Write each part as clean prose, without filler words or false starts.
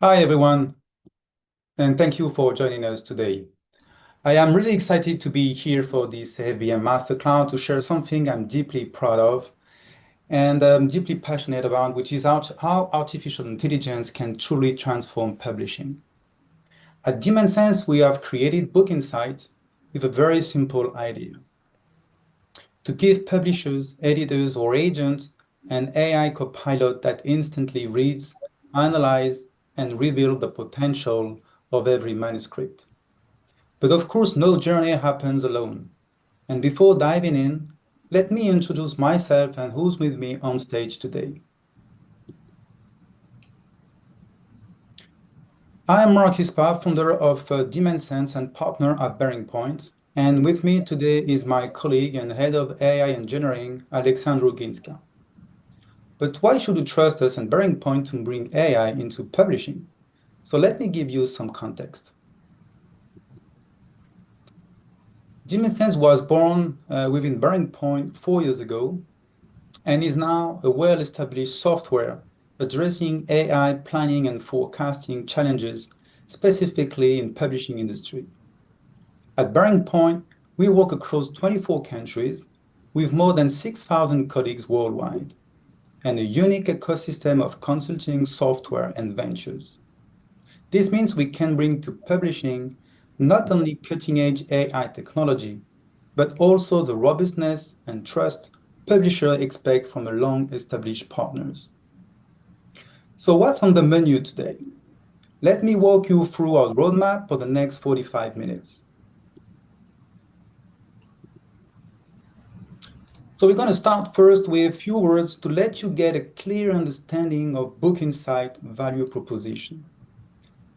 Hi, everyone, and thank you for joining us today. I am really excited to be here for this AVM Masterclass to share something I'm deeply proud of and deeply passionate about, which is how artificial intelligence can truly transform publishing. At DemandSens, we have created BookInsight with a very simple idea: to give publishers, editors, or agents an AI copilot that instantly reads, analyzes, and reveals the potential of every manuscript. But of course, no journey happens alone. And before diving in, let me introduce myself and who's with me on stage today. I am Mark Hispa, founder of DemandSens and partner at BearingPoint. And with me today is my colleague and head of AI engineering, Alexandru Ginska. But why should you trust us and BearingPoint to bring AI into publishing? So let me give you some context. DemandSens was born within BearingPoint 4 years ago and is now a well-established software addressing AI planning and forecasting challenges, specifically in publishing industry. At BearingPoint, we work across 24 countries with more than 6,000 colleagues worldwide and a unique ecosystem of consulting software and ventures. This means we can bring to publishing not only cutting-edge AI technology, but also the robustness and trust publishers expect from a long-established partners. So what's on the menu today? Let me walk you through our roadmap for the next 45 minutes. So we're going to start first with a few words to let you get a clear understanding of BookInsight value proposition.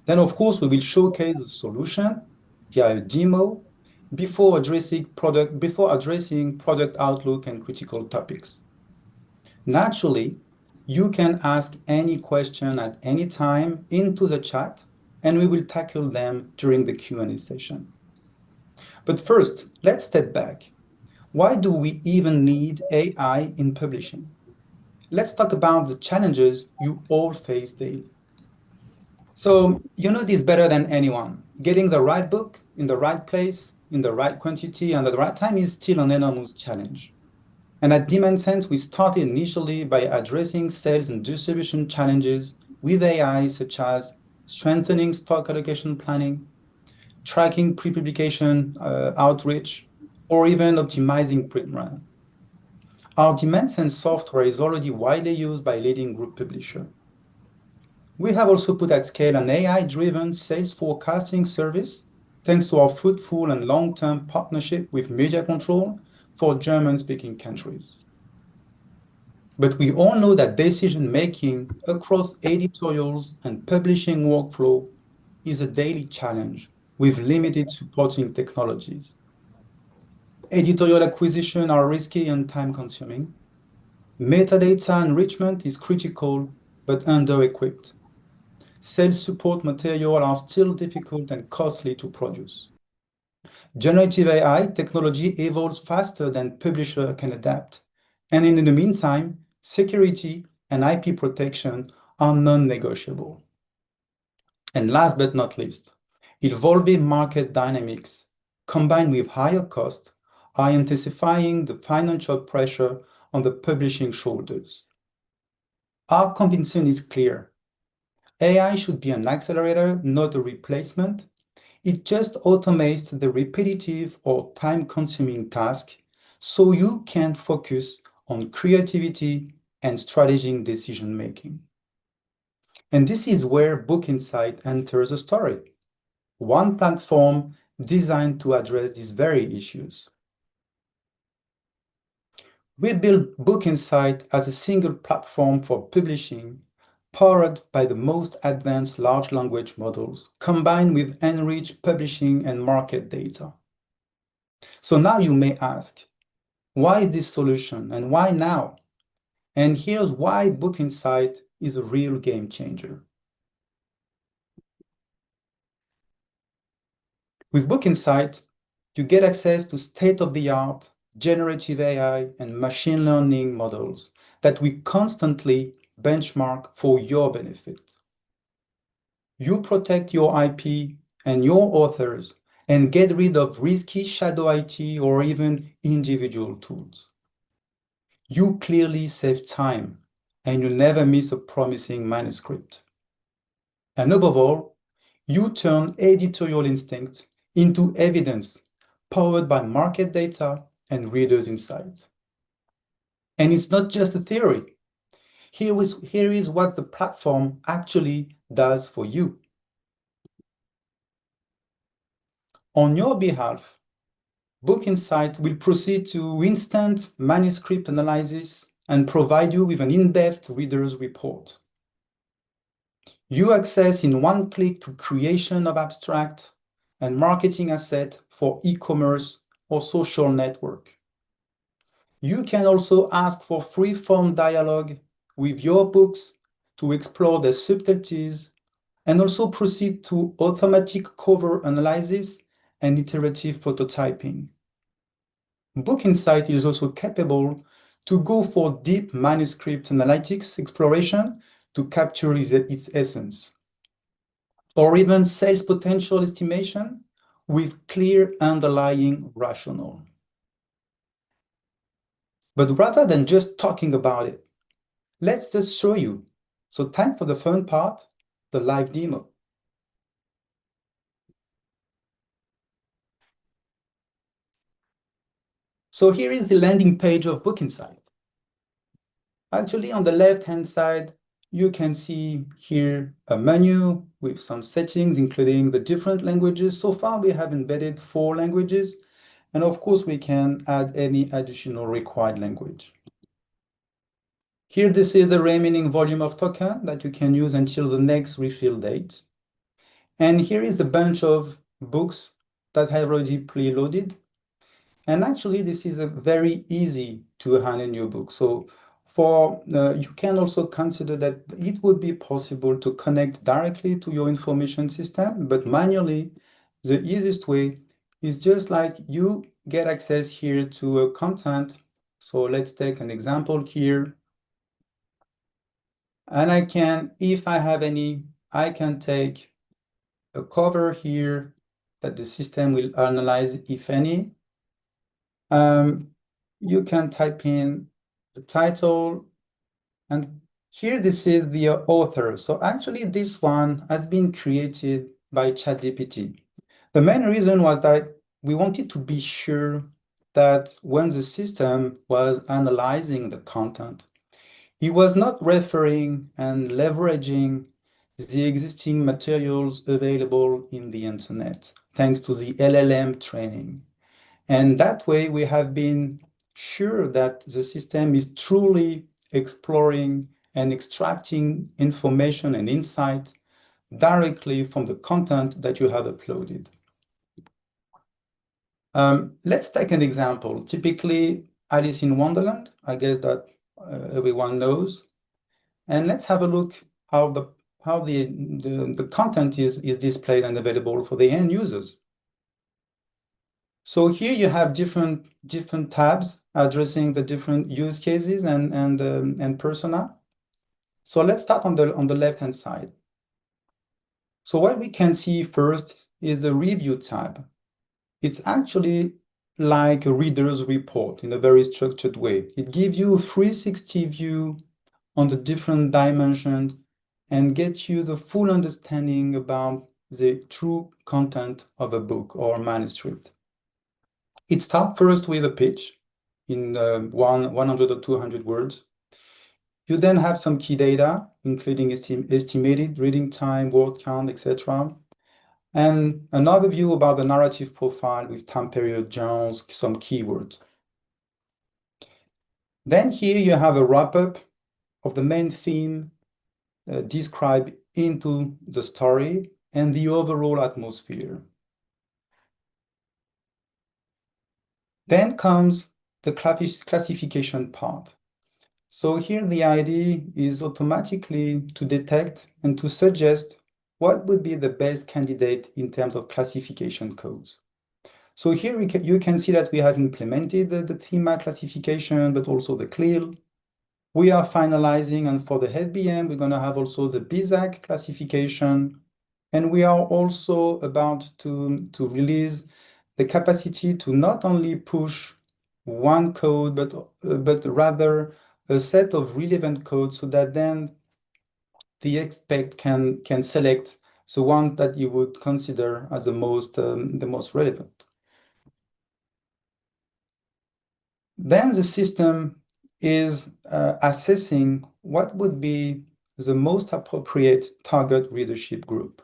Then, of course, we will showcase the solution via a demo before addressing product outlook and critical topics. Naturally, you can ask any question at any time into the chat, and we will tackle them during the Q&A session. But first, let's step back. Why do we even need AI in publishing? Let's talk about the challenges you all face daily. So you know this better than anyone. Getting the right book in the right place, in the right quantity, and at the right time is still an enormous challenge. And at DemandSens, we started initially by addressing sales and distribution challenges with AI, such as strengthening stock allocation planning, tracking pre-publication outreach, or even optimizing print run. Our DemandSens software is already widely used by leading group publishers. We have also put at scale an AI-driven sales forecasting service, thanks to our fruitful and long-term partnership with Media Control for German-speaking countries. But we all know that decision-making across editorials and publishing workflow is a daily challenge with limited supporting technologies. Editorial acquisition are risky and time-consuming. Metadata enrichment is critical but under-equipped. Sales support material are still difficult and costly to produce. Generative AI technology evolves faster than publishers can adapt. And in the meantime, security and IP protection are non-negotiable. And last but not least, evolving market dynamics combined with higher costs are intensifying the financial pressure on the publishing shoulders. Our conviction is clear. AI should be an accelerator, not a replacement. It just automates the repetitive or time-consuming task so you can focus on creativity and strategic decision-making. And this is where BookInsight enters the story. One platform designed to address these very issues. We built BookInsight as a single platform for publishing, powered by the most advanced large language models, combined with enriched publishing and market data. So now you may ask, why this solution and why now? And here's why BookInsight is a real game changer. With BookInsight, you get access to state-of-the-art generative AI and machine learning models that we constantly benchmark for your benefit. You protect your IP and your authors and get rid of risky shadow IT or even individual tools. You clearly save time and you never miss a promising manuscript. And above all, you turn editorial instinct into evidence powered by market data and readers' insight. And it's not just a theory. Here is what the platform actually does for you. On your behalf, BookInsight will proceed to instant manuscript analysis and provide you with an in-depth reader's report. You access in one click to creation of abstract and marketing asset for e-commerce or social network. You can also ask for free-form dialogue with your books to explore their subtleties and also proceed to automatic cover analysis and iterative prototyping. BookInsight is also capable to go for deep manuscript analytics exploration to capture its essence, or even sales potential estimation with clear underlying rationale. But rather than just talking about it, let's just show you. So time for the fun part, the live demo. So here is the landing page of BookInsight. Actually, on the left-hand side, you can see here a menu with some settings, including the different languages. So far, we have embedded 4 languages. And of course, we can add any additional required language. Here, this is the remaining volume of token that you can use until the next refill date. And here is the bunch of books that have already preloaded. And actually, this is a very easy to hand a new book. So you can also consider that it would be possible to connect directly to your information system, but manually, the easiest way is just like you get access here to a content. So let's take an example here. And I can, if I have any, I can take a cover here that the system will analyze, if any. You can type in the title, and here this is the author. So actually this one has been created by ChatGPT. The main reason was that we wanted to be sure that when the system was analyzing the content, it was not referring and leveraging the existing materials available in the internet, thanks to the LLM training. And that way we have been sure that the system is truly exploring and extracting information and insight directly from the content that you have uploaded. Let's take an example. Typically, Alice in Wonderland, I guess that everyone knows. And let's have a look how the content is displayed and available for the end users. So here you have different tabs addressing the different use cases and persona. So let's start on the left-hand side. So what we can see first is the review tab. It's actually like a reader's report in a very structured way. It gives you a 360 view on the different dimensions and gets you the full understanding about the true content of a book or manuscript. It starts first with a pitch in 100 or 200 words. You then have some key data, including estimated reading time, word count, etc. And an overview about the narrative profile with time period, genres, some keywords. Then here you have a wrap-up of the main theme described into the story and the overall atmosphere. Then comes the classification part. So here the idea is automatically to detect and to suggest what would be the best candidate in terms of classification codes. So here you can see that we have implemented the thema classification, but also the CLIL. We are finalizing, and for the FBM, we're going to have also the BZAC classification. And we are also about to release the capacity to not only push one code, but rather a set of relevant codes so that then the expert can select the one that you would consider as the most relevant. Then the system is assessing what would be the most appropriate target readership group.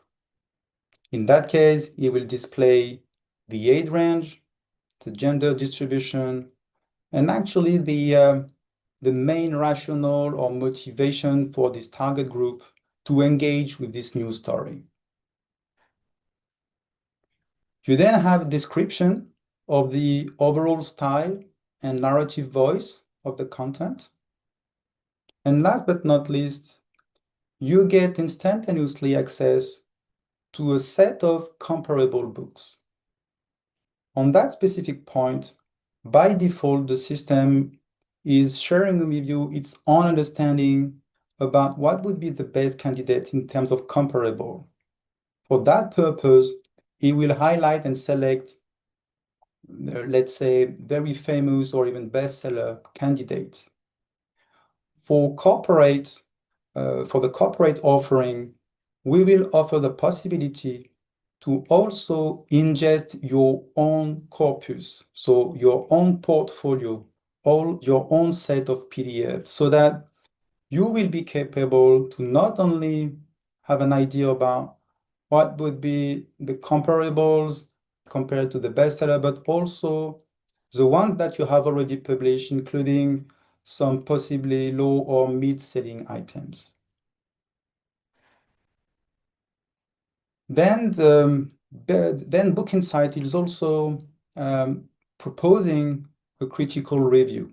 In that case, it will display the age range, the gender distribution, and actually the main rationale or motivation for this target group to engage with this new story. You then have a description of the overall style and narrative voice of the content. And last but not least, you get instantaneously access to a set of comparable books. On that specific point, by default, the system is sharing with you its own understanding about what would be the best candidates in terms of comparable. For that purpose, it will highlight and select, let's say, very famous or even bestseller candidates. For the corporate offering, we will offer the possibility to also ingest your own corpus, so your own portfolio, all your own set of PDF, so that you will be capable to not only have an idea about what would be the comparables compared to the bestseller, but also the ones that you have already published, including some possibly low or mid-selling items. Then BookInsight is also proposing a critical review,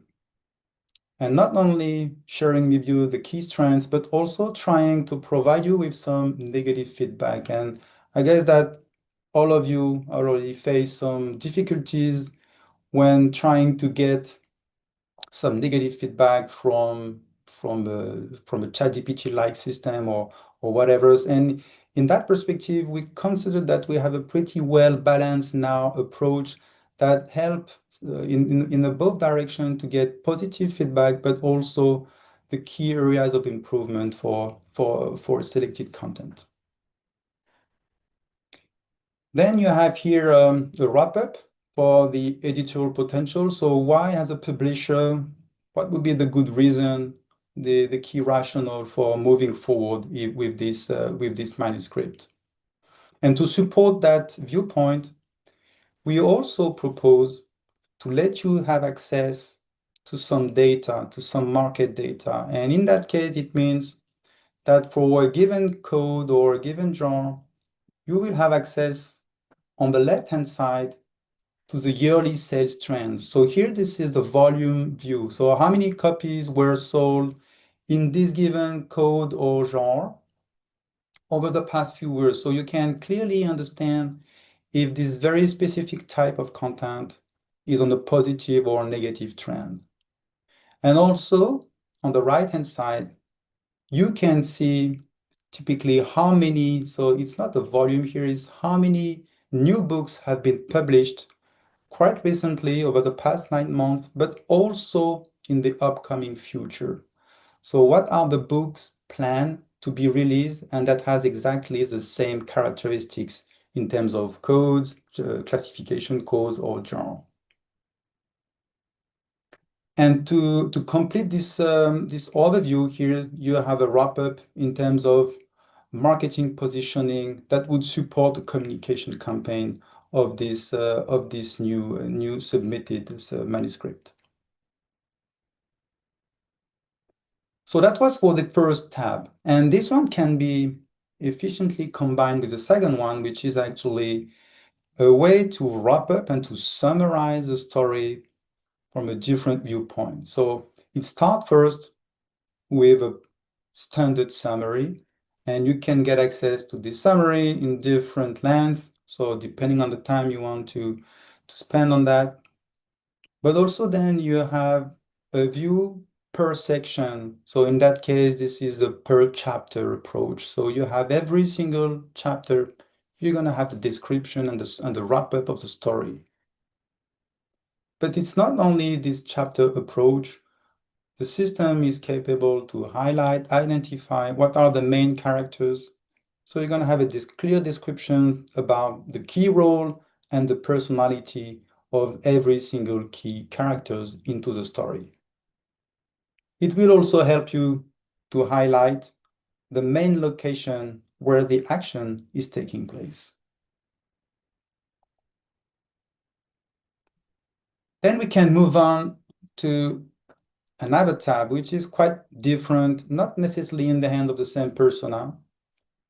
and not only sharing with you the key strengths, but also trying to provide you with some negative feedback. And I guess that all of you already face some difficulties when trying to get some negative feedback from a ChatGPT-like system or whatever. And in that perspective, we consider that we have a pretty well balanced now approach that help in the both direction to get positive feedback, but also the key areas of improvement for selected content. Then you have here the wrap-up for the editorial potential. So why, as a publisher, what would be the good reason, the key rationale for moving forward with this manuscript? And to support that viewpoint, we also propose to let you have access to some data, to some market data. And in that case, it means that for a given code or a given genre, you will have access on the left-hand side to the yearly sales trends. So here, this is the volume view. So how many copies were sold in this given code or genre over the past few years. So you can clearly understand if this very specific type of content is on a positive or negative trend. And also on the right-hand side, you can see typically how many, so it's not the volume here, is how many new books have been published quite recently over the past 9 months, but also in the upcoming future. So what are the books planned to be released, and that has exactly the same characteristics in terms of codes, classification codes, or genre. And to complete this overview here, you have a wrap-up in terms of marketing positioning that would support the communication campaign of this new submitted manuscript. So that was for the first tab, and this one can be efficiently combined with the second one, which is actually a way to wrap up and to summarize the story from a different viewpoint. So it starts first with a standard summary, and you can get access to this summary in different lengths. So depending on the time you want to spend on that. But also then you have a view per section. So in that case, this is a per chapter approach. So you have every single chapter, you're going to have the description and the wrap up of the story. But it's not only this chapter approach. The system is capable to highlight, identify what are the main characters. So you're going to have a clear description about the key role and the personality of every single key characters into the story. It will also help you to highlight the main location where the action is taking place. Then we can move on to another tab, which is quite different, not necessarily in the hand of the same persona.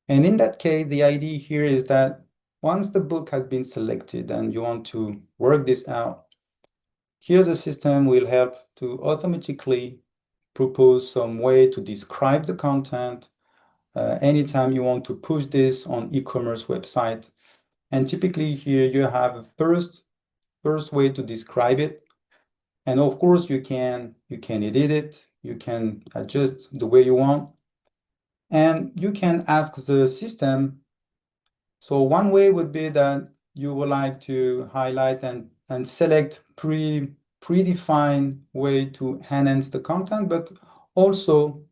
And in that case, the idea here is that once the book has been selected and you want to work this out, here the system will help to automatically propose some way to describe the content anytime you want to push this on e-commerce website. And typically here you have a first way to describe it. And of course you can edit it, you can adjust the way you want, and you can ask the system. So one way would be that you would like to highlight and select predefined way to enhance the content, but also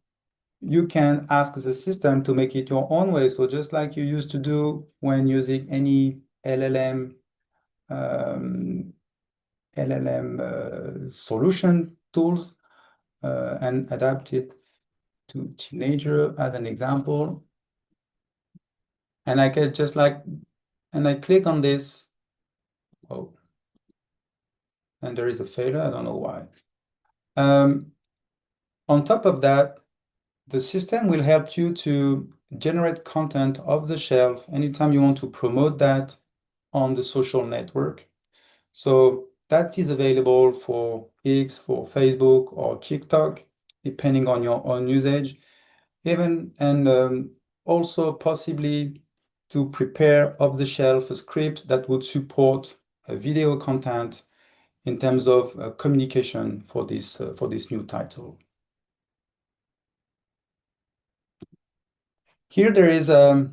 you can ask the system to make it your own way. So just like you used to do when using any LLM solution tools and adapt it to teenager as an example. And I can just like, and I click on this. Oh, and there is a failure. I don't know why. On top of that, the system will help you to generate content off the shelf anytime you want to promote that on the social network. So that is available for X, for Facebook or TikTok, depending on your own usage. Even and also possibly to prepare off the shelf a script that would support video content in terms of communication for this new title. Here there is a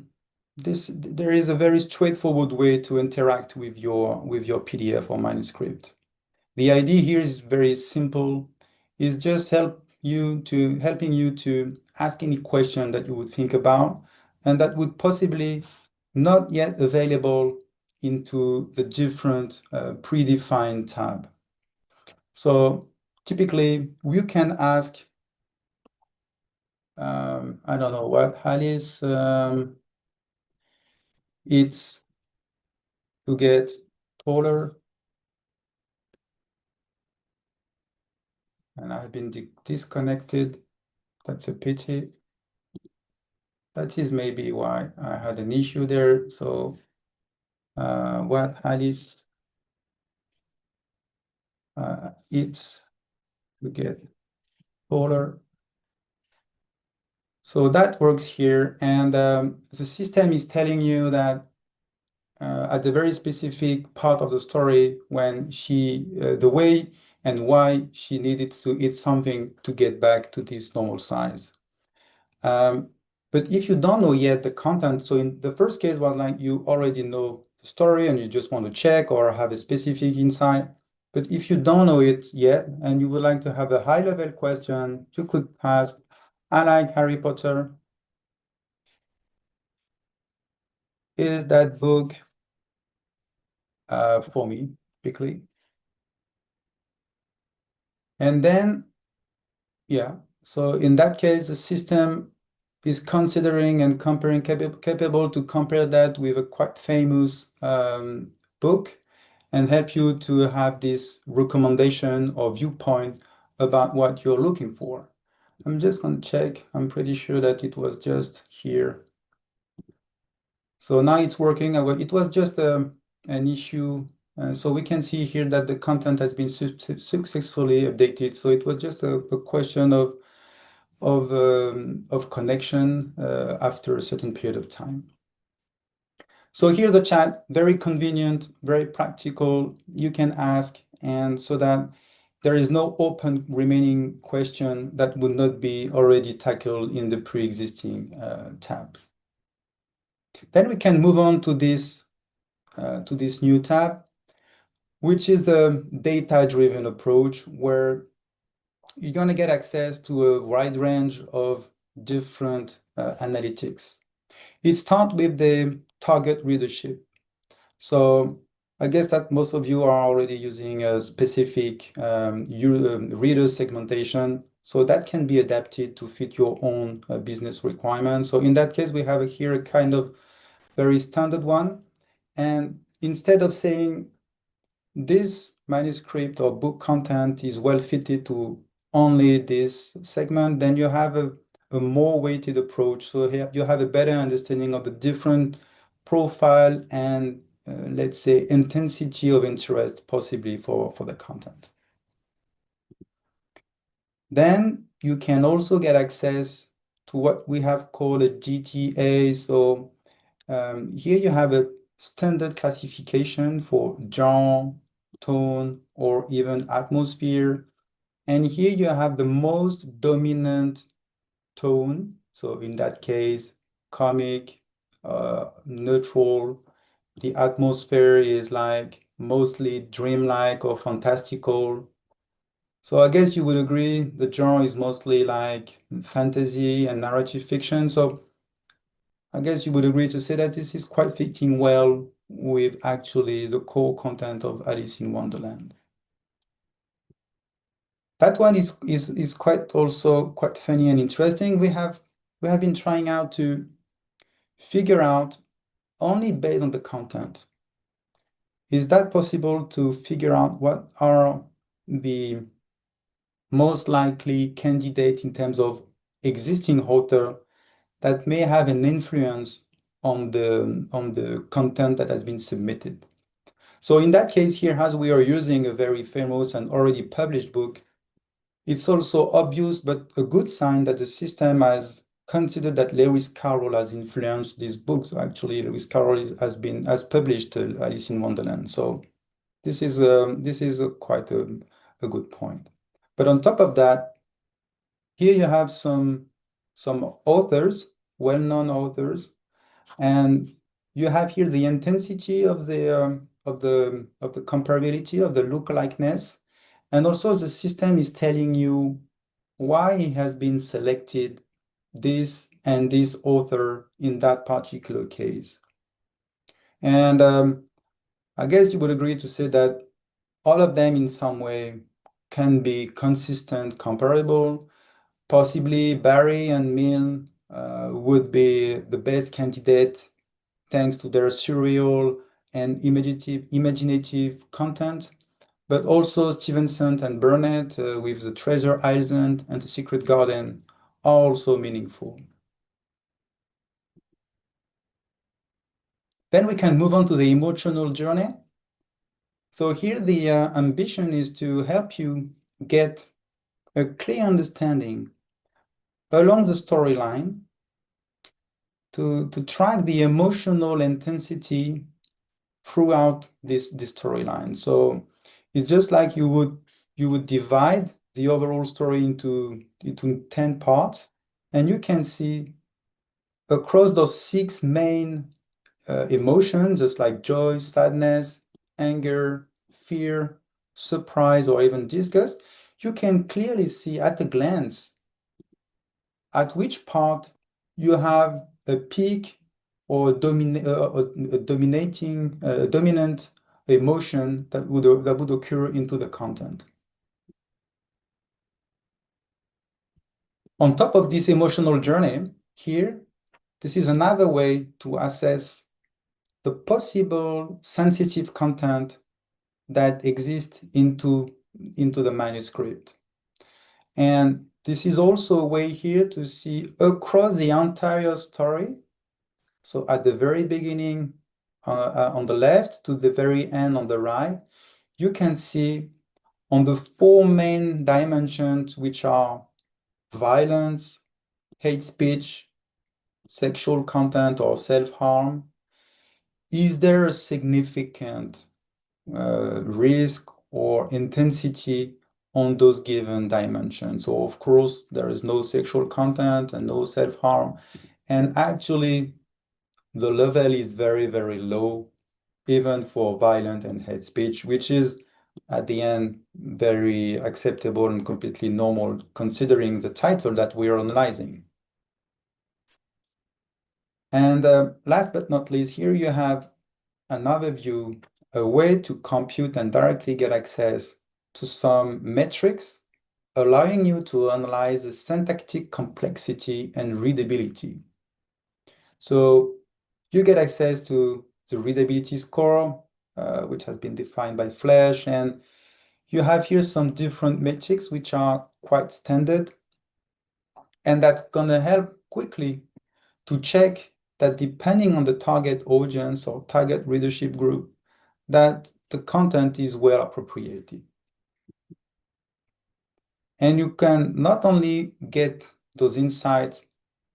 very straightforward way to interact with your PDF or manuscript. The idea here is very simple. It's just helping you to ask any question that you would think about and that would possibly not yet available into the different predefined tab. So typically you can ask, I don't know what, Alice, it's to get taller. And I've been disconnected. That's a pity. That is maybe why I had an issue there. So what Alice, it's to get taller. So that works here. And the system is telling you that at the very specific part of the story when the way and why she needed to eat something to get back to this normal size. But if you don't know yet the content, so in the first case was like you already know the story and you just want to check or have a specific insight. But if you don't know it yet and you would like to have a high-level question, you could ask, I like Harry Potter. Is that book for me, quickly? And then, yeah, so in that case, the system is considering and comparing, capable to compare that with a quite famous book and help you to have this recommendation or viewpoint about what you're looking for. I'm just going to check. I'm pretty sure that it was just here. So now it's working. It was just an issue. So we can see here that the content has been successfully updated. So it was just a question of connection after a certain period of time. So here's the chat, very convenient, very practical. You can ask, and so that there is no open remaining question that would not be already tackled in the pre-existing tab. Then we can move on to this new tab, which is the data-driven approach, where you're going to get access to a wide range of different analytics. It starts with the target readership. So I guess that most of you are already using a specific reader segmentation. So that can be adapted to fit your own business requirements. So in that case, we have here a kind of very standard one. And instead of saying this manuscript or book content is well fitted to only this segment, then you have a more weighted approach. So here you have a better understanding of the different profile and let's say intensity of interest possibly for the content. Then you can also get access to what we have called a GTA. So here you have a standard classification for genre, tone, or even atmosphere. And here you have the most dominant tone. So in that case, comic, neutral. The atmosphere is like mostly dreamlike or fantastical. So I guess you would agree the genre is mostly like fantasy and narrative fiction. So I guess you would agree to say that this is quite fitting well with actually the core content of Alice in Wonderland. That one is quite also quite funny and interesting. We have been trying out to figure out only based on the content. Is that possible to figure out what are the most likely candidate in terms of existing author that may have an influence on the content that has been submitted. So in that case here, as we are using a very famous and already published book, it's also obvious but a good sign that the system has considered that Lewis Carroll has influenced these books. Actually, Lewis Carroll has published Alice in Wonderland. So this is quite a good point. But on top of that, here you have some authors, well-known authors, and you have here the intensity of the comparability of the look-likeness, and also the system is telling you why he has been selected this and this author in that particular case. And I guess you would agree to say that all of them in some way can be consistent, comparable. Possibly Barry and Milne would be the best candidate thanks to their surreal and imaginative content, but also Stevenson and Burnett with the Treasure Island and the Secret Garden are also meaningful. Then we can move on to the emotional journey. So here the ambition is to help you get a clear understanding along the storyline to track the emotional intensity throughout this storyline. So it's just like you would divide the overall story into 10 parts, and you can see across those 6 main emotions, just like joy, sadness, anger, fear, surprise, or even disgust, you can clearly see at a glance at which part you have a peak or dominant emotion that would occur into the content. On top of this emotional journey, here, this is another way to assess the possible sensitive content that exists into the manuscript. And this is also a way here to see across the entire story. So at the very beginning on the left to the very end on the right, you can see on the 4 main dimensions, which are violence, hate speech, sexual content, or self-harm, is there a significant risk or intensity on those given dimensions. So of course, there is no sexual content and no self-harm. And actually, the level is very, very low, even for violent and hate speech, which is at the end very acceptable and completely normal considering the title that we are analyzing. And last but not least, here you have another view, a way to compute and directly get access to some metrics, allowing you to analyze the syntactic complexity and readability. So you get access to the readability score, which has been defined by Flash, and you have here some different metrics which are quite standard, and that's gonna help quickly to check that depending on the target audience or target readership group, that the content is well appropriated. And you can not only get those insights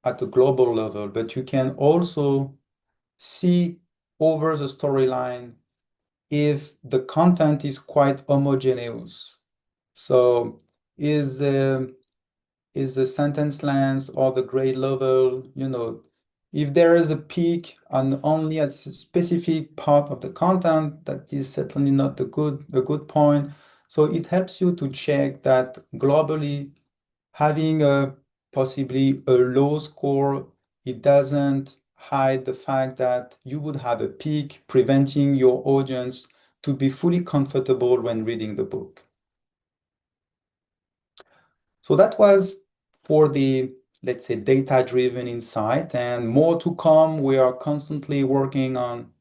at a global level, but you can also see over the storyline if the content is quite homogeneous. So is the sentence length or the grade level, if there is a peak on only a specific part of the content, that is certainly not a good point. So it helps you to check that globally, having possibly a low score, it doesn't hide the fact that you would have a peak, preventing your audience to be fully comfortable when reading the book. So that was for the, let's say, data-driven insight, and more to come. We are constantly working on,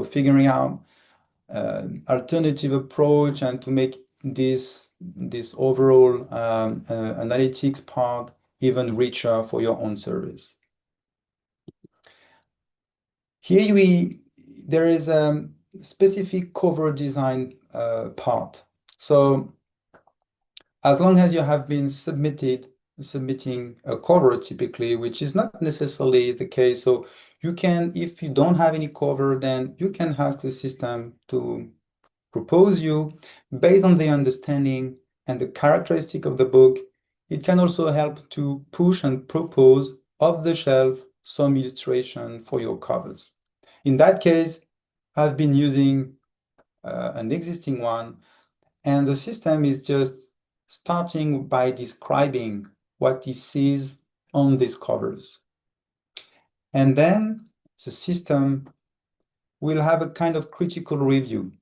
figuring out alternative approach and to make this overall analytics part even richer for your own service. Here there is a specific cover design part. So as long as you have been submitting a cover typically, which is not necessarily the case. So you can, if you don't have any cover, then you can ask the system to propose you based on the understanding and the characteristic of the book. It can also help to push and propose off the shelf some illustration for your covers. In that case, I've been using an existing one, and the system is just starting by describing what it sees on these covers. And then the system will have a kind of critical review,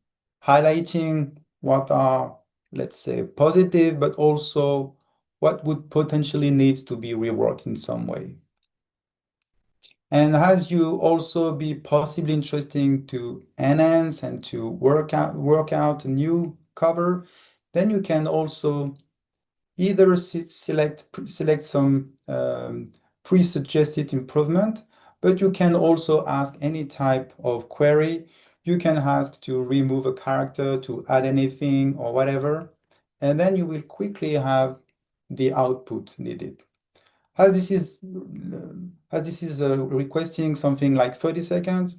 highlighting what are, let's say, positive, but also what would potentially need to be reworked in some way. And as you also be possibly interesting to enhance and to work out a new cover, then you can also either select some pre-suggested improvement, but you can also ask any type of query. You can ask to remove a character, to add anything or whatever, and then you will quickly have the output needed. As this is requesting something like 30 seconds,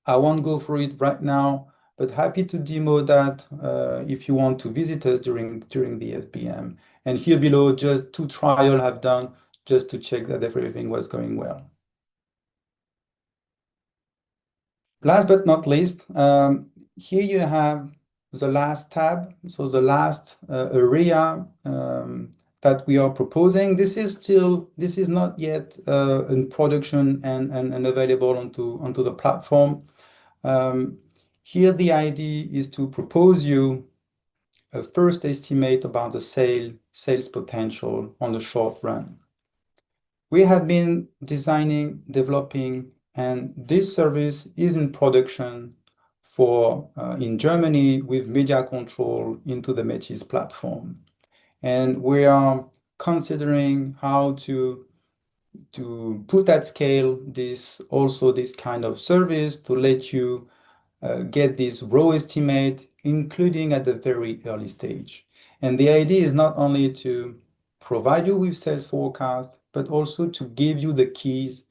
I won't go through it right now, but happy to demo that if you want to visit us during the FBM. And here below, just 2 trials I've done just to check that everything was going well. Last but not least, here you have the last tab. So the last area that we are proposing. This is not yet in production and available onto the platform. Here the idea is to propose you a first estimate about the sales potential on the short run. We have been designing, developing, and this service is in production for in Germany with media control into the Metis platform. And we are considering how to put at scale this kind of service to let you get this raw estimate, including at the very early stage. And the idea is not only to provide you with sales forecast, but also to give you the keys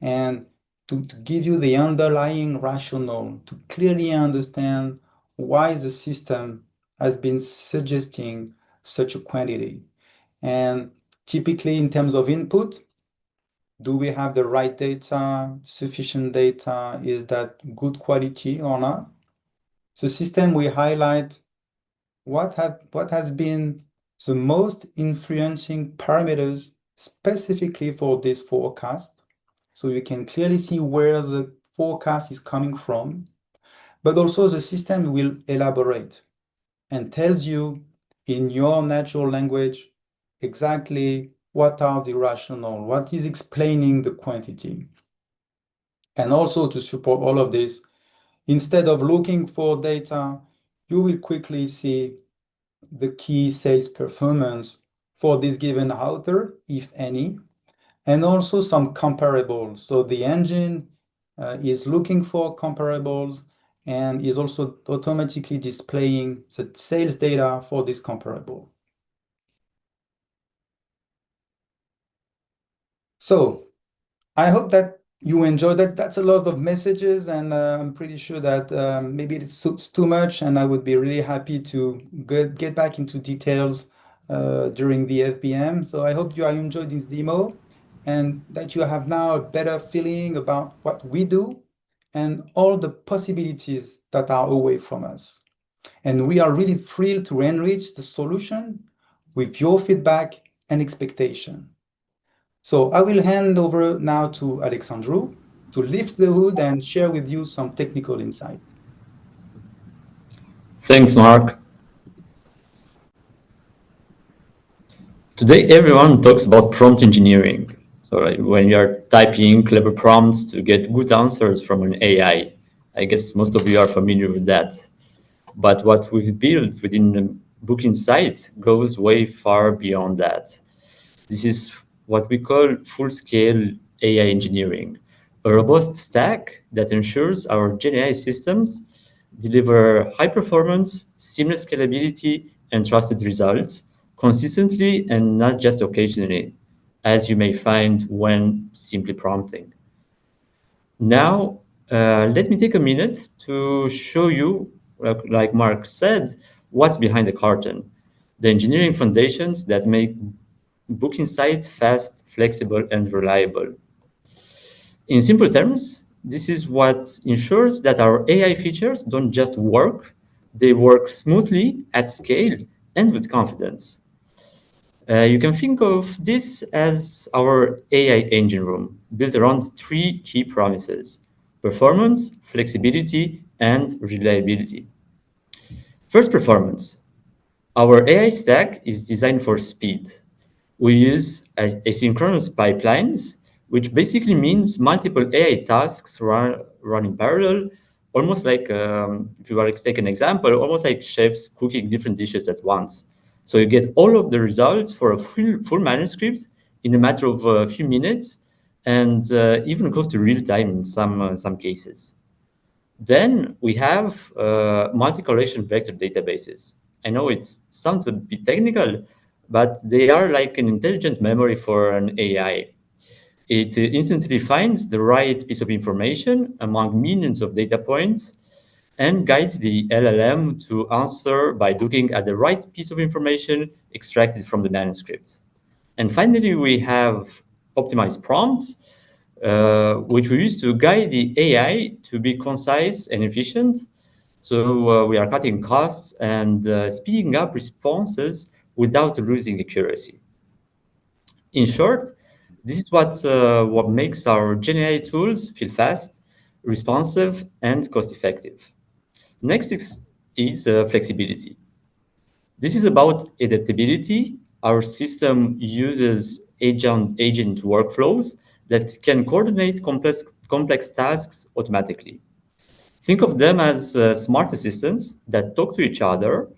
and to give you the underlying rationale to clearly understand why the system has been suggesting such a quantity. And typically in terms of input, do we have the right data, sufficient data? Is that good quality or not? The system will highlight what has been the most influencing parameters specifically for this forecast. So you can clearly see where the forecast is coming from, but also the system will elaborate and tells you in your natural language exactly what are the rationale, what is explaining the quantity. And also to support all of this, instead of looking for data, you will quickly see the key sales performance for this given author, if any, and also some comparables. So the engine is looking for comparables and is also automatically displaying the sales data for this comparable. So I hope that you enjoyed that. That's a lot of messages, and I'm pretty sure that maybe it's too much, and I would be really happy to get back into details during the FBM. So I hope you are enjoying this demo and that you have now a better feeling about what we do and all the possibilities that are away from us. And we are really thrilled to enrich the solution with your feedback and expectation. So I will hand over now to Alexandru to lift the hood and share with you some technical insight. Thanks, Mark. Today, everyone talks about prompt engineering. So when you are typing clever prompts to get good answers from an I guess most of you are familiar with that. But what we've built within BookInsight goes way far beyond that. This is what we call full-scale AI engineering, a robust stack that ensures our GenAI systems deliver high performance, seamless scalability, and trusted results consistently and not just occasionally, as you may find when simply prompting. Now, let me take a minute to show you, like Mark said, what's behind the curtain, the engineering foundations that make BookInsight fast, flexible, and reliable. In simple terms, this is what ensures that our AI features don't just work, they work smoothly, at scale, and with confidence. You can think of this as our AI engine room, built around three key promises: performance, flexibility, and reliability. First, performance. Our AI stack is designed for speed. We use asynchronous pipelines, which basically means multiple AI tasks run in parallel, almost like, if you were to take an example, almost like chefs cooking different dishes at once. So you get all of the results for a full manuscript in a matter of a few minutes, and even close to real time in some cases. Then we have multi-collection vector databases. I know it sounds a bit technical, but they are like an intelligent memory for an AI. It instantly finds the right piece of information among millions of data points and guides the LLM to answer by looking at the right piece of information extracted from the manuscript. And finally, we have optimized prompts, which we use to guide the AI to be concise and efficient. So we are cutting costs and speeding up responses without losing accuracy. In short, this is what makes our GenAI tools feel fast, responsive, and cost-effective. Next is flexibility. This is about adaptability. Our system uses agent workflows that can coordinate complex tasks automatically. Think of them as smart assistants that talk to each other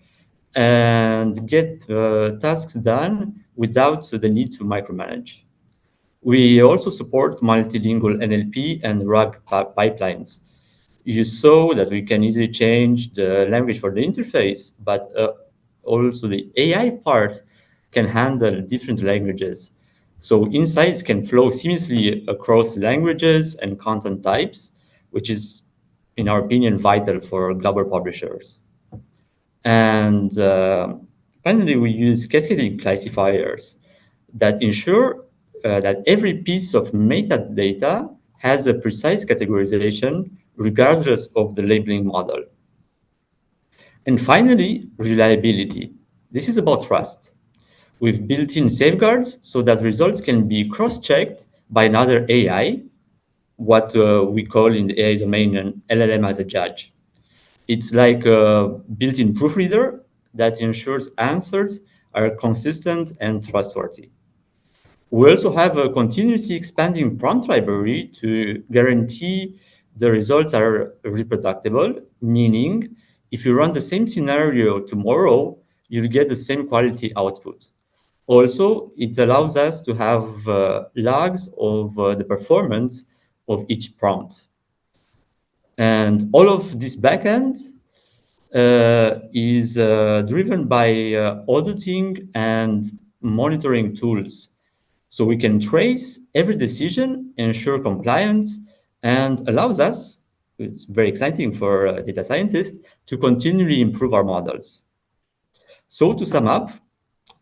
and get tasks done without the need to micromanage. We also support multilingual NLP and RAG pipelines. You saw that we can easily change the language for the interface, but also the AI part can handle different languages. So insights can flow seamlessly across languages and content types, which is, in our opinion, vital for global publishers. And Finally, we use cascading classifiers that ensure that every piece of metadata has a precise categorization regardless of the labeling model. And finally, reliability. This is about trust. We've built in safeguards so that results can be cross-checked by another AI, what we call in the AI domain an LLM as a judge. It's like a built-in proofreader that ensures answers are consistent and trustworthy. We also have a continuously expanding prompt library to guarantee the results are reproducible, meaning if you run the same scenario tomorrow, you'll get the same quality output. Also, it allows us to have logs of the performance of each prompt. And all of this backend is driven by auditing and monitoring tools. So we can trace every decision, ensure compliance, and allows us, it's very exciting for data scientists, to continually improve our models. So to sum up,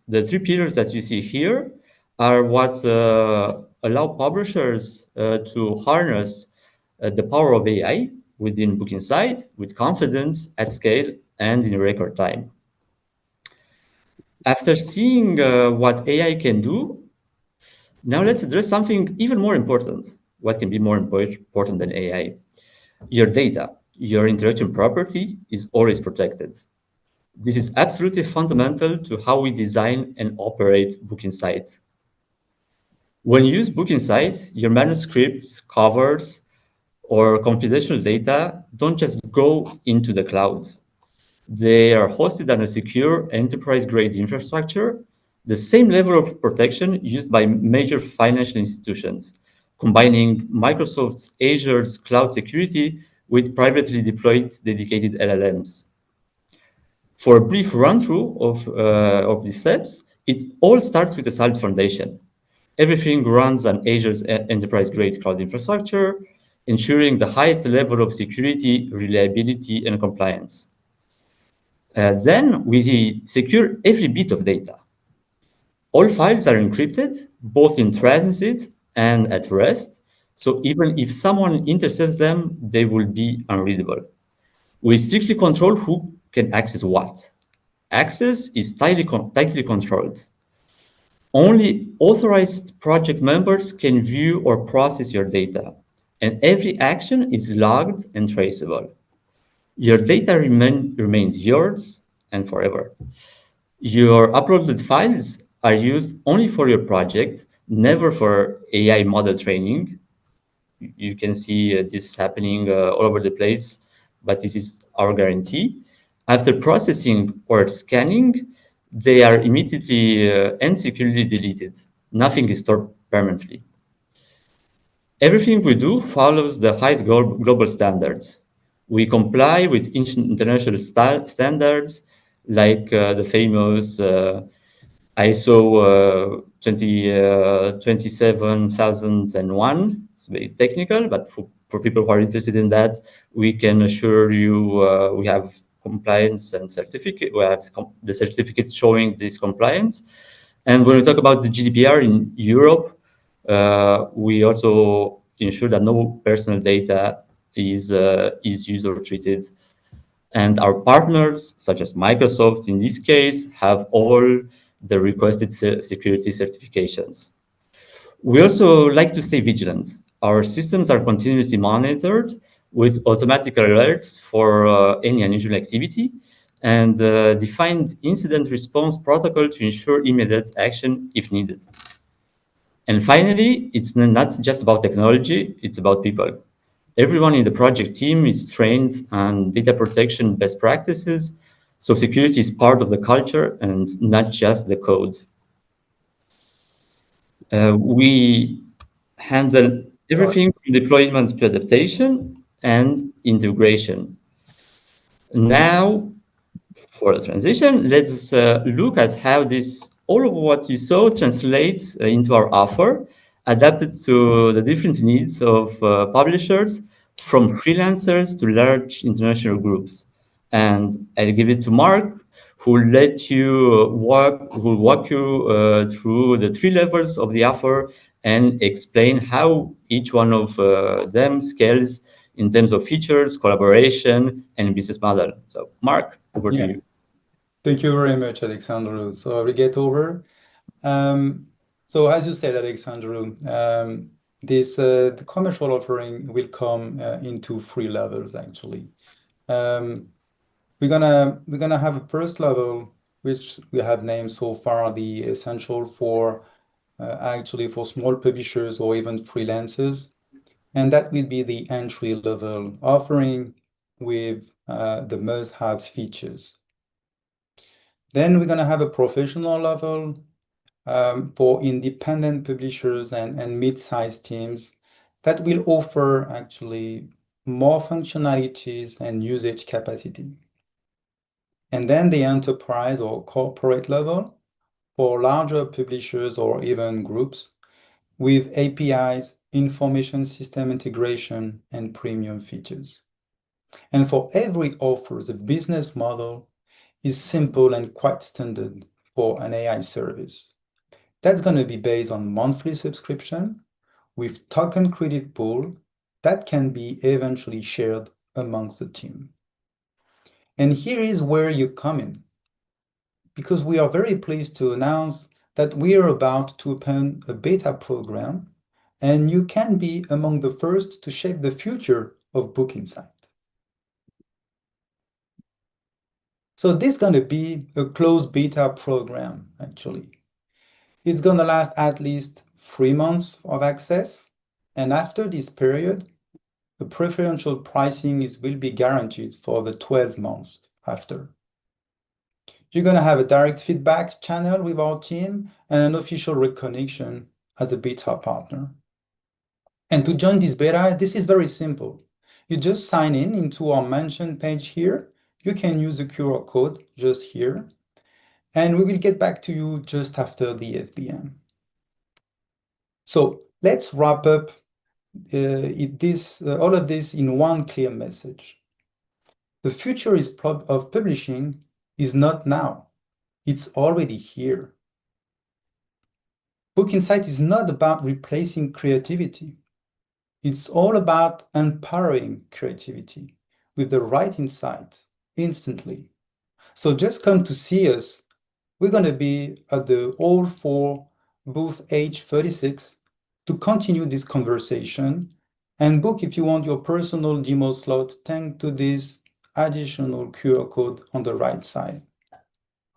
the three pillars that you see here are what allow publishers to harness the power of AI within BookInsight with confidence at scale and in record time. After seeing what AI can do, now let's address something even more important. What can be more important than AI? Your data, your intellectual property is always protected. This is absolutely fundamental to how we design and operate BookInsight. When you use BookInsight, your manuscripts, covers, or confidential data don't just go into the cloud. They are hosted on a secure enterprise-grade infrastructure, the same level of protection used by major financial institutions, combining Microsoft's Azure's cloud security with privately deployed dedicated LLMs. For a brief run-through of these steps, it all starts with a solid foundation. Everything runs on Azure's enterprise-grade cloud infrastructure, ensuring the highest level of security, reliability, and compliance. Then we secure every bit of data. All files are encrypted, both in transit and at rest, so even if someone intercepts them, they will be unreadable. We strictly control who can access what. Access is tightly controlled. Only authorized project members can view or process your data, and every action is logged and traceable. Your data remains yours and forever. Your uploaded files are used only for your project, never for AI model training. You can see this happening all over the place, but this is our guarantee. After processing or scanning, they are immediately and securely deleted. Nothing is stored permanently. Everything we do follows the highest global standards. We comply with international standards like the famous ISO 27001. It's very technical, but for people who are interested in that, we can assure you we have compliance and certificate. We have the certificates showing this compliance. And when we talk about the GDPR in Europe, we also ensure that no personal data is used or treated. And our partners, such as Microsoft in this case, have all the requested security certifications. We also like to stay vigilant. Our systems are continuously monitored with automatic alerts for any unusual activity and defined incident response protocol to ensure immediate action if needed. And finally, it's not just about technology, it's about people. Everyone in the project team is trained on data protection best practices, so security is part of the culture and not just the code. We handle everything from deployment to adaptation and integration. Now, for the transition, let's look at how all of what you saw translates into our offer, adapted to the different needs of publishers, from freelancers to large international groups. And I'll give it to Mark, who will walk you through the three levels of the offer and explain how each one of them scales in terms of features, collaboration, and business model. So, Mark, over to Yeah, you. thank you very much, Alexandru. So I will get over. So as you said, Alexandru, the commercial offering will come into three levels actually. Um, we're gonna have a first level, which we have named so far the essential for actually for small publishers or even freelancers, and that will be the entry level offering with the must-have features. Then we're gonna have a professional level for independent publishers and mid-sized teams that will offer actually more functionalities and usage capacity. And then the enterprise or corporate level for larger publishers or even groups with APIs, information system integration, and premium features. And for every offer, the business model is simple and quite standard for an AI service. That's going to be based on monthly subscription with token credit pool that can be eventually shared amongst the team. And here is where you come in, because we are very pleased to announce that we are about to open a beta program, and you can be among the first to shape the future of BookInsight. So this is going to be a closed beta program, actually. It's going to last at least 3 months of access. And after this period, the preferential pricing will be guaranteed for the 12 months after. You're going to have a direct feedback channel with our team and an official recognition as a beta partner. And to join this beta, this is very simple. You just sign in into our mention page here. You can use the QR code just here, and we will get back to you just after the FBM. So let's wrap up all of this in one clear message. The future of publishing is not now. It's already here. BookInsight is not about replacing creativity. It's all about empowering creativity with the right insight instantly. So just come to see us. We're going to be at the All 4 booth H36 to continue this conversation and book if you want your personal demo slot thanks to this additional QR code on the right side.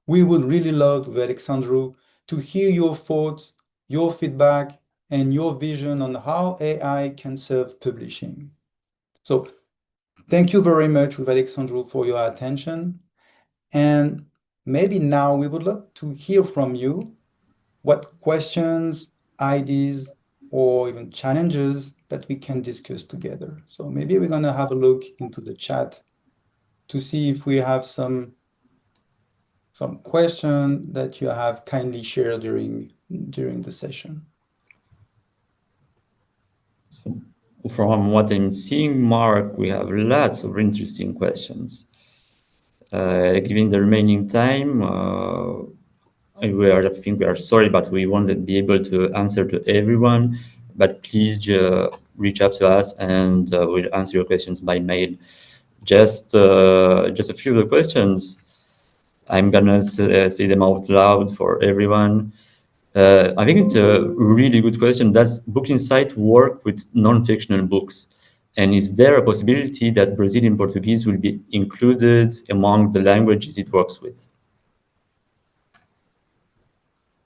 We would really love, with Alexandru, to hear your thoughts, your feedback, and your vision on how AI can serve publishing. So thank you very much, with Alexandru, for your attention. And maybe now we would like to hear from you what questions, ideas, or even challenges that we can discuss together. So maybe we're going to have a look into the chat to see if we have some question that you have kindly shared during the session. So from what I'm seeing, Mark, we have lots of interesting questions. Given the remaining time, I think we are sorry, but we won't be able to answer to everyone. But please reach out to us, and we'll answer your questions by mail. Just a few of the questions. I'm gonna say them out loud for everyone. I think it's a really good question. Does BookInsight work with non-fictional books? And is there a possibility that Brazilian Portuguese will be included among the languages it works with?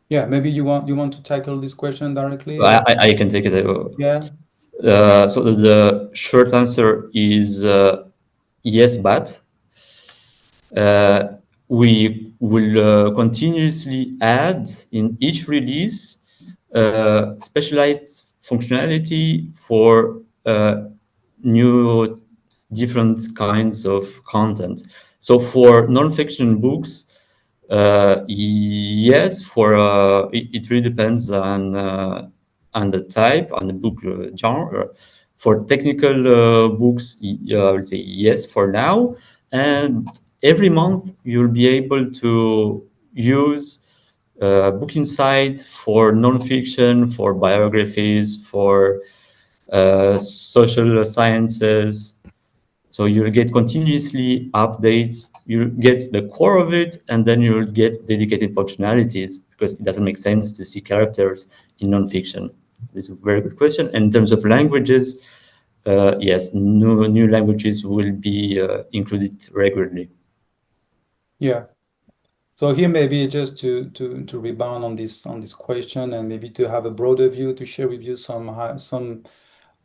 Yeah, maybe you want to tackle this question directly. I can take it. Yeah. So the short answer is yes, but we will continuously add in each release specialized functionality for new different kinds of content. So for non-fiction books, yes, it really depends on the type, on the book genre. For technical books, I would say yes for now, and every month you'll be able to use BookInsight for nonfiction, for biographies, for social sciences. So you'll get continuously updates, you get the core of it, and then you'll get dedicated functionalities because it doesn't make sense to see characters in nonfiction. This is a very good question. And in terms of languages, yes, new languages will be included regularly. Yeah. So here maybe just to rebound on this question and maybe to have a broader view to share with you some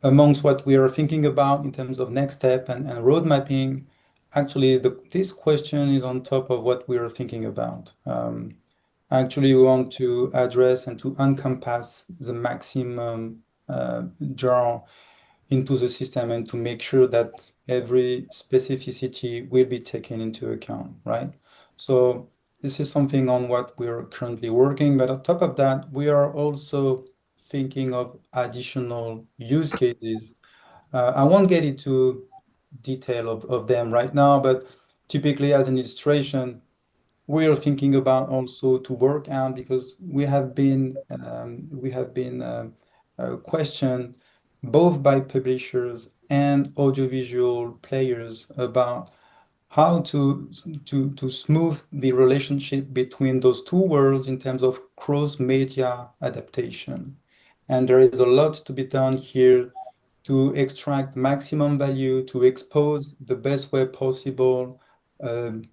amongst what we are thinking about in terms of next step and road mapping. Actually, this question is on top of what we are thinking about. Actually, we want to address and to encompass the maximum jar into the system and to make sure that every specificity will be taken into account, right? So this is something on what we're currently working, but on top of that, we are also thinking of additional use cases. I won't get into detail of them right now, but typically as an illustration, we're thinking about also to work out because we have been questioned both by publishers and audiovisual players about how to smooth the relationship between those two worlds in terms of cross-media adaptation. And there is a lot to be done here to extract maximum value, to expose the best way possible,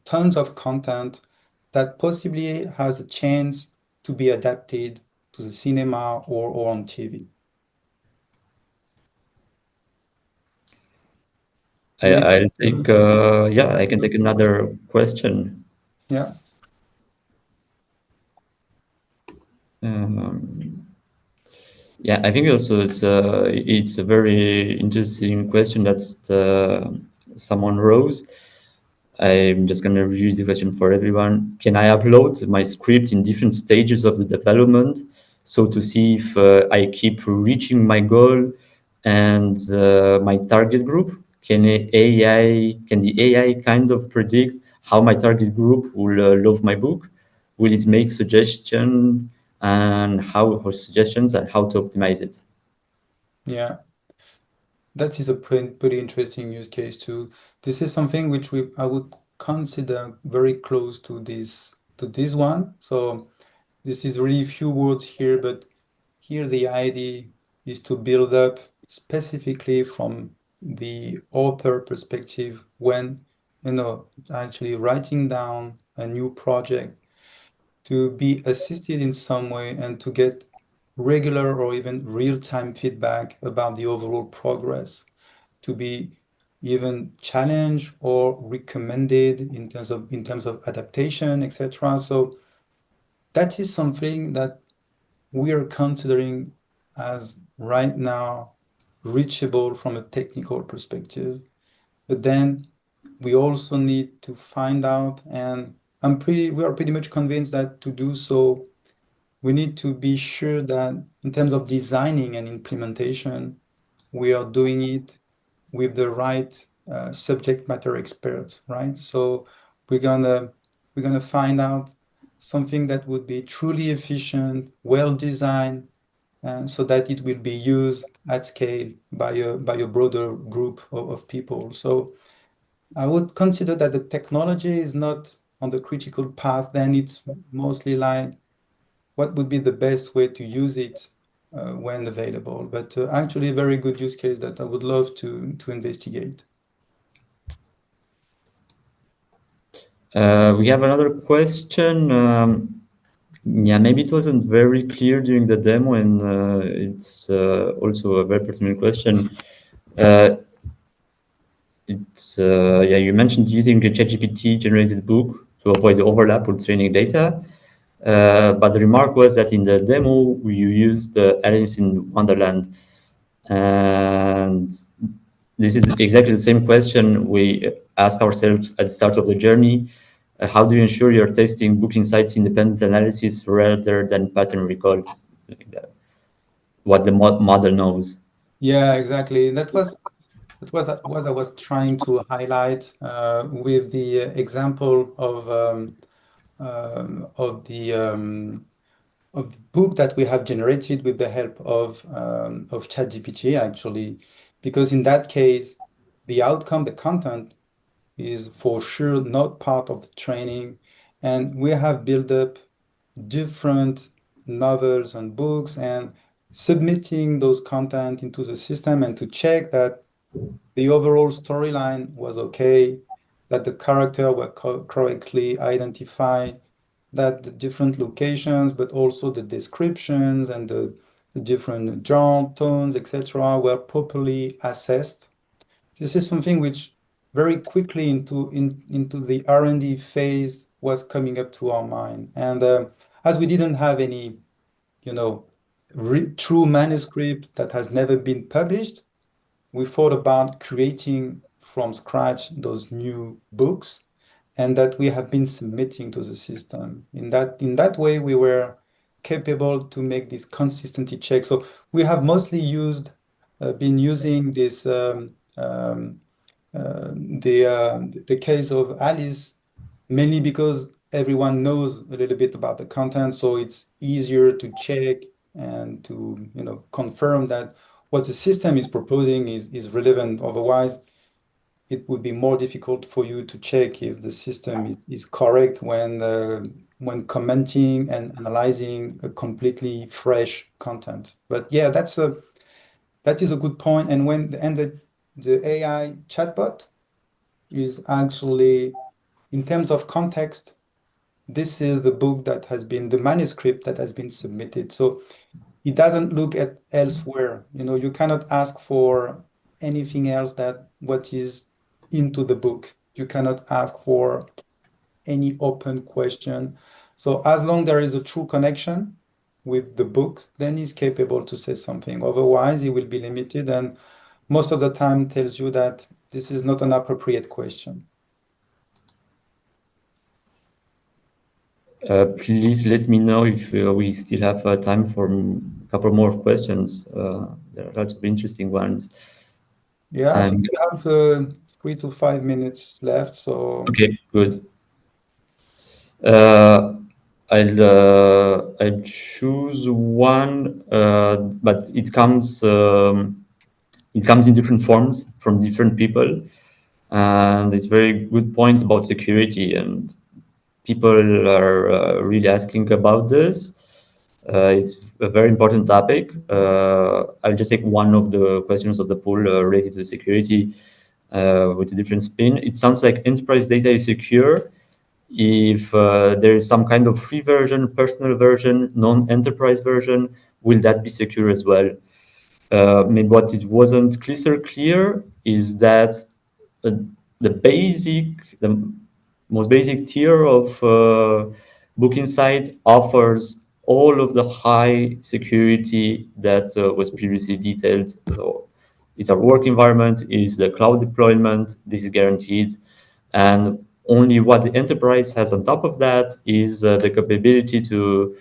tons of content that possibly has a chance to be adapted to the cinema or on TV. Maybe, I'll take, yeah, I can take another question. yeah, Um, yeah, I think also it's a very interesting question that someone rose. I'm just going to review the question for everyone. Can I upload my script in different stages of the development? So to see if I keep reaching my goal and my target group? Can the AI kind of predict how my target group will love my book? Will it make suggestions and how to optimize it? yeah. That is a pretty interesting use case too. This is something which I would consider very close to this one. So this is really few words here, but here the idea is to build up specifically from the author perspective when, actually writing down a new project to be assisted in some way and to get regular or even real-time feedback about the overall progress, to be even challenged or recommended in terms of adaptation, etc. So that is something that we are considering as right now reachable from a technical perspective. But then we also need to find out, and we are pretty much convinced that to do so, we need to be sure that in terms of designing and implementation, we are doing it with the right subject matter experts, right? So we're gonna we're gonna find out something that would be truly efficient, well designed, so that it will be used at scale by a broader group of people. So I would consider that the technology is not on the critical path, then it's mostly like what would be the best way to use it when available. But actually, a very good use case that I would love to investigate. We have another question. Yeah, maybe it wasn't very clear during the demo, and it's also a very pertinent question. Uh, yeah, you mentioned using a ChatGPT generated book to avoid the overlap with training data. But the remark was that in the demo, you used Alice in Wonderland. And this is exactly the same question we ask ourselves at the start of the journey. How do you ensure you're testing BookInsight's independent analysis rather than pattern recall, like what the model knows? Yeah, exactly. That was That was what I was trying to highlight with the example of the book that we have generated with the help of ChatGPT, actually, because in that case, the outcome, the content, is for sure not part of the training, and we have built up different novels and books and submitting those content into the system and to check that the overall storyline was okay, that the character were correctly identified, that the different locations, but also the descriptions and the different genre, tones, etc., were properly assessed. This is something which very quickly into the R&D phase was coming up to our mind. And as we didn't have any, you know, true manuscript that has never been published, we thought about creating from scratch those new books and that we have been submitting to the system. In that way, we were capable to make this consistency check. So we have mostly been using this the case of Alice mainly because everyone knows a little bit about the content, so it's easier to check and to confirm that what the system is proposing is relevant. Otherwise, it would be more difficult for you to check if the system is correct when commenting and analyzing a completely fresh content. But yeah, that is a good point. And the AI chatbot is actually, in terms of context, this is the manuscript that has been submitted. So it doesn't look at elsewhere. You cannot ask for anything else that what is into the book. You cannot ask for any open question. So as long there is a true connection with the book, then he's capable to say something. Otherwise, he will be limited and most of the time tells you that this is not an appropriate question. Please let me know if we still have time for a couple more questions. There are lots of interesting ones. Yeah, I think And we have 3 to 5 minutes left. So okay, good. I'll choose one, but it comes in different forms from different people, and it's very good point about security, and people are really asking about this. It's a very important topic. I'll just take one of the questions of the poll related to security with a different spin. It sounds like enterprise data is secure if there is some kind of free version, personal version, non-enterprise version. Will that be secure as well? Maybe what it wasn't crystal clear is that uh, the most basic tier of BookInsight offers all of the high security that was previously detailed. So it's our work environment, is the cloud deployment, this is guaranteed. And only what the enterprise has on top of that is the capability to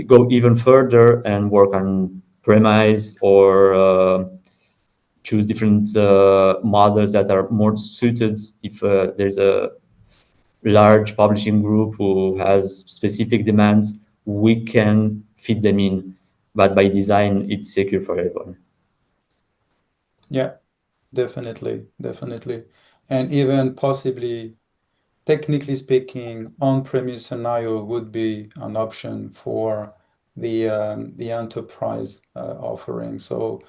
go even further and work on premise or choose different models that are more suited if there's a large publishing group who has specific demands, we can fit them in. But by design, it's secure for everyone. yeah, definitely, definitely. And even possibly, technically speaking, on-premise scenario would be an option for the enterprise offering. So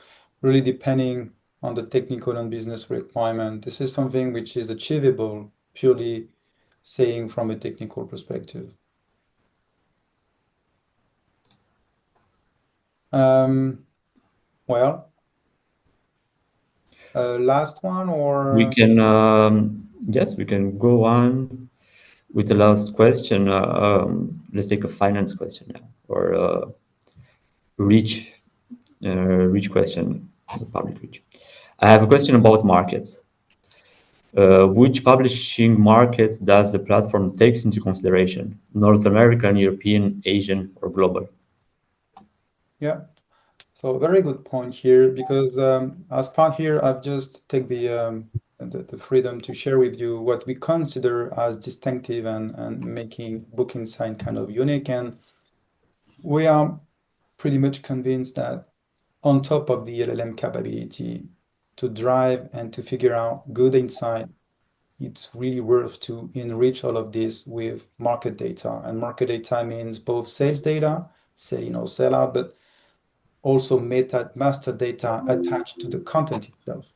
really depending on the technical and business requirement, this is something which is achievable purely saying from a technical perspective. Well, last one We or can, yes, we can go on with the last question. Let's take a finance question now, or reach, reach question, public reach. I have a question about markets. Which publishing market does the platform takes into consideration? North American, European, Asian, or global? yeah. So very good point here, because as part here, I've just take the freedom to share with you what we consider as distinctive and making BookInsight kind of unique. And we are pretty much convinced that on top of the LLM capability to drive and to figure out good insight, it's really worth to enrich all of this with market data. And market data means both sales data, sell in or sell out, but also master data attached to the content itself.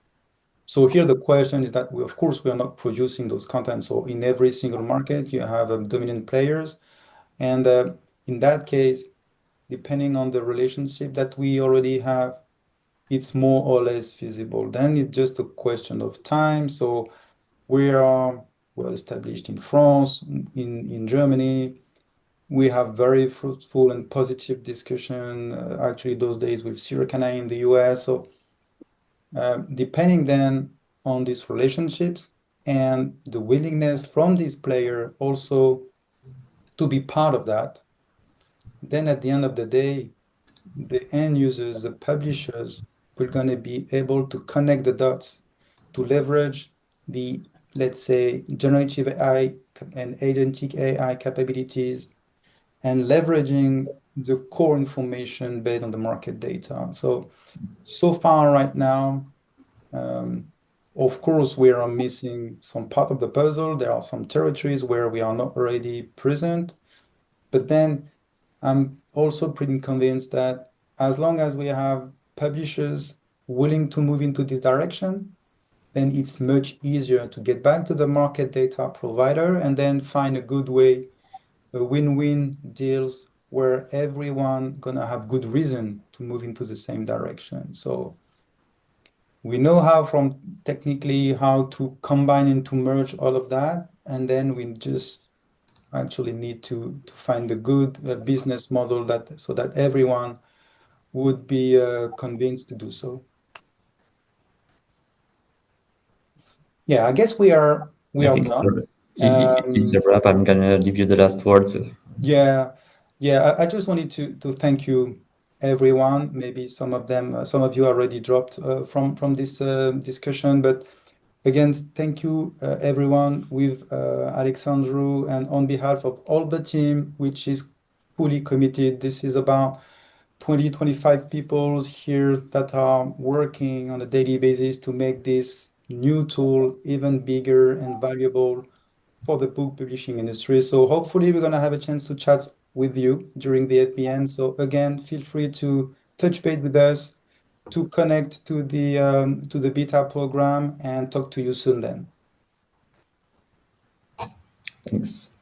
So here the question is that we, of course, we are not producing those contents. So in every single market, you have dominant players. And in that case, depending on the relationship that we already have, it's more or less feasible. Then it's just a question of time. So we are well established in France, in Germany. We have very fruitful and positive discussion, actually those days with Sirikana in the US. So depending then on these relationships and the willingness from this player also to be part of that, then at the end of the day, the end users, the publishers, we're going to be able to connect the dots to leverage the, let's say, generative AI and agentic AI capabilities and leveraging the core information based on the market data. So far right now, um, of course, we are missing some part of the puzzle. There are some territories where we are not already present, but then I'm also pretty convinced that as long as we have publishers willing to move into this direction, then it's much easier to get back to the market data provider and then find a good way, a win-win deals where everyone gonna have good reason to move into the same direction. So we know how from technically how to combine and to merge all of that, and then we just actually need to find a good business model that so that everyone would be convinced to do so. Yeah, I guess we I are think done. it's a wrap. I'm gonna give you the last word. Yeah, yeah. I just wanted to thank you, everyone. Maybe some of them, some of you already dropped from this discussion, but again, thank you, everyone, with Alexandru and on behalf of all the team, which is fully committed. This is about 20, 25 people here that are working on a daily basis to make this new tool even bigger and valuable for the book publishing industry. So hopefully we're going to have a chance to chat with you during the FBN. So again, feel free to touch base with us, to connect to the beta program and talk to you soon then. Thanks.